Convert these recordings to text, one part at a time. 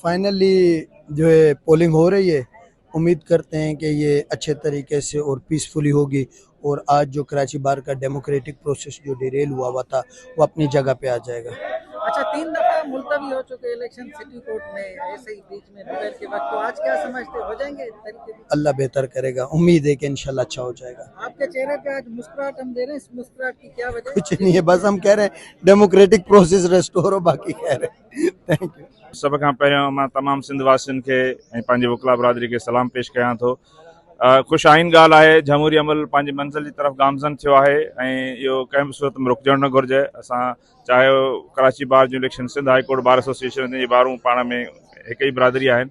Finally जो है polling हो रही है। उम्मीद करते हैं कि ये अच्छे तरीके से और पीसफुली होगी और आज जो कराची बार का डेमोक्रेटिक प्रोसेस जो डिरेल हुआ था वो अपनी जगह पे आ जाएगा। अच्छा, 3 दफा मुलतवी हो चुके इलेक्शन सिटी कोर्ट में, ऐसे ही बीच में दोपहर के वक्त, तो आज क्या समझते हो जाएंगे तरीके से? अल्लाह बेहतर करेगा, उम्मीद है कि इंशाल्लाह अच्छा हो जाएगा। आपके चेहरे पे आज मुस्कुराहट हम दे रहे हैं, इस मुस्कुराहट की क्या वजह? कुछ नहीं है, बस हम कह रहे हैं डेमोक्रेटिक प्रोसेस रेस्टोर हो, बाकी कह रहे हैं थैंक यू। सब खां पहिरियों मां तमाम सिंध वासियुनि खे ऐं पंहिंजे वकला बिरादरी खे सलाम पेश कयां थो। ख़ुशाइन ॻाल्हि आहे, जमहूरी अमल पंहिंजी मंज़िल जी तरफ़ गामज़न थियो आहे ऐं इहो कंहिं बि सूरत में रुकजणु न घुरिजे। असां चाहे कराची बार जो election, Sindh high court bar association जे बारूं पाण में हिक ई बिरादरी आहिनि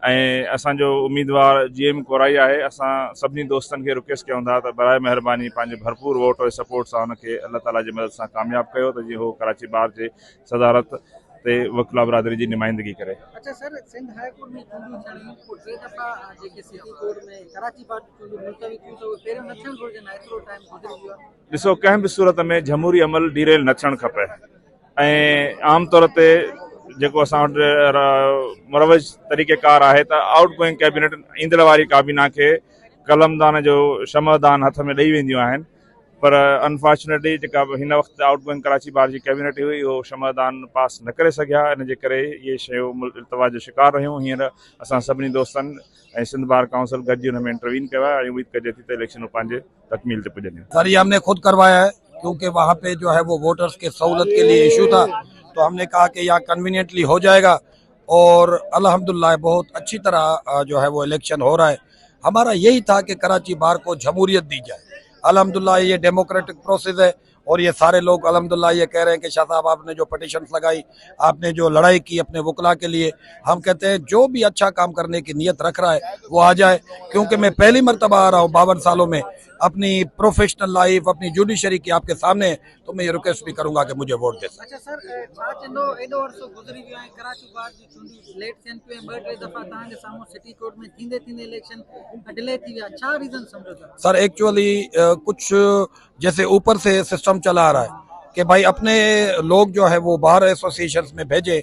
ऐं असांजो उम्मीदवार GM कोराई आहे। असां सभिनी दोस्तनि खे रिक्वेस्ट कयूं था त बराए महिरबानी पंहिंजे भरपूर वोट और सपोर्ट सां हुनखे अल्लाह ताला जी मदद सां कामयाबु कयो त जीअं हो कराची बार जे सदारत ते वकला बिरादरी जी नुमाइंदगी करे। अच्छा सर, सिंध हाई कोर्ट में चूंडियूं थियणियूं पोइ 3 दफ़ा जेके सिटी कोर्ट में कराची बार चूंडियूं मुलतवी थियूं, त उहे पहिरियों न थियणु घुरिजनि, एतिरो टाइम गुज़री वियो आहे। ॾिसो, कंहिं बि सूरत में जमहूरी अमल डीरेल न थियणु खपे ऐं आम तौर ते जेको असां वटि मुरवज तरीक़ेकार आहे त आउट गोइंग कैबिनेट ईंदड़ वारी काबीना खे कलमदान जो शमदान हथ में ॾेई वेंदियूं आहिनि, पर अनफॉर्चुनेटली जेका हिन वक़्तु आउट गोइंग कराची बार जी कैबिनेट हुई उहो शमदान पास न करे सघिया। इन जे करे इहे शयूं इल्तवा जो शिकार रहियूं। हींअर असां सभिनी दोस्तनि ऐं सिंध बार काउंसिल गॾिजी हुन में इंटरवीन कयो आहे ऐं उम्मीद कजे थी त इलेक्शन पंहिंजे तकमील ते पुॼंदियूं। सर, ये हमने खुद करवाया है क्योंकि वहाँ पे जो है वो वोटर्स के सहूलत के लिए इशू था, तो हमने कहा कि यहाँ कन्वीनियंटली हो जाएगा और अल्हम्दुलिल्लाह बहुत अच्छी तरह जो है वो इलेक्शन हो रहा है। हमारा यही था कि कराची बार को जमहूरियत दी जाए। अल्हम्दुलिल्लाह ये डेमोक्रेटिक प्रोसेस है और ये सारे लोग अल्हम्दुलिल्लाह ये कह रहे हैं कि शाह साहब आपने जो पटिशन्स लगाई, आपने जो लड़ाई की अपने वकला के लिए, हम कहते हैं जो भी अच्छा काम करने की नीयत रख रहा है वो आ जाए, क्योंकि मैं पहली मरतबा आ रहा हूँ 52 सालों में अपनी प्रोफेशनल लाइफ, अपनी जुडिशरी की आपके सामने, तो मैं ये रिक्वेस्ट भी करूंगा कि मुझे वोट दे। अच्छा सर, छा चवंदो एॾो अरसो गुज़री वियो आहे, कराची बार जी चूंडियूं लेट थियनि पियूं, 2-3 दफ़ा तव्हांजे साम्हूं सिटी कोर्ट में थींदे थींदे इलेक्शन डिले थी विया, छा रीज़न सम्झो था? सर एक्चुअली कुछ जैसे ऊपर से सिस्टम चला आ रहा है कि भाई अपने लोग जो है वो बाहर एसोसिएशंस में भेजे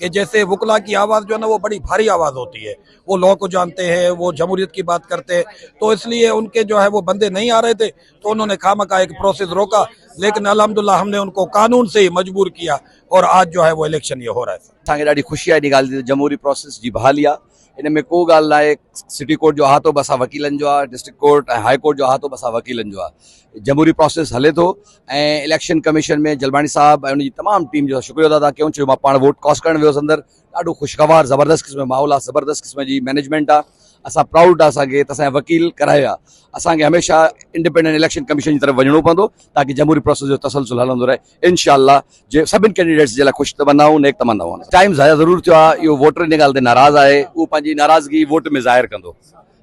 कि जैसे वकला की आवाज़ जो है ना वो बड़ी भारी आवाज़ होती है, वो लॉ को जानते हैं, वो जमहूरियत की बात करते हैं, तो इसलिए उनके जो है वो बंदे नहीं आ रहे थे, तो उन्होंने खामखा एक प्रोसेस रोका, लेकिन अल्हम्दुलिल्लाह हमने उनको कानून से ही मजबूर किया और आज जो है वो इलेक्शन ये हो रहा है। असांखे ॾाढी ख़ुशी आहे इन ॻाल्हि जी, जमहूरी प्रोसेस जी बहाली आहे, इन में को ॻाल्हि न आहे। सिटी कोर्ट जो अहातो बि असां वकीलनि जो आहे, डिस्ट्रिक्ट कोर्ट ऐं हाई कोर्ट जो अहातो बि असां वकीलनि जो आहे। जमहूरी प्रोसेस हले थो ऐं इलेक्शन कमीशन में जलबाणी साहब ऐं उनजी तमामु टीम जो शुक्रिया अदा कयूं। छो मां पाण वोट कास्ट करणु वियुसि अंदरि, ॾाढो ख़ुशगवार ज़बरदस्त क़िस्म जो माहौल आहे, ज़बरदस्त क़िस्म जी मैनेजमेंट आहे। असां प्राउड आहे असांखे त असांजा वकील कराए आहे। असांखे हमेशह इंडिपेंडेंट इलेक्शन कमीशन जी तरफ़ वञणो पवंदो ताकि जमहूरी प्रोसेस जो तसलसल हलंदो रहे। इंशाअल्लाह जे सभिनी कैंडिडेट्स जे लाइ ख़ुशि तमन्नाऊं, नेक तमन्नाऊं। टाइम ज़ाया ज़रूर थियो आहे, इहो वोटर इन ॻाल्हि ते नाराज़ आहे, उहो पंहिंजी नाराज़गी वोट में ज़ाहिर कंदो।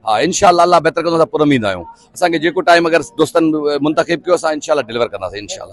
हाँ, इंशाअल्लाह अल्लाह बहितर कंदो, असां पुरम ईंदा आहियूं। असांखे जेको टाइम अगरि दोस्तनि मुंतखिब कयो असां इंशाअल्लाह डिलीवर कंदासीं इंशाअल्लाह।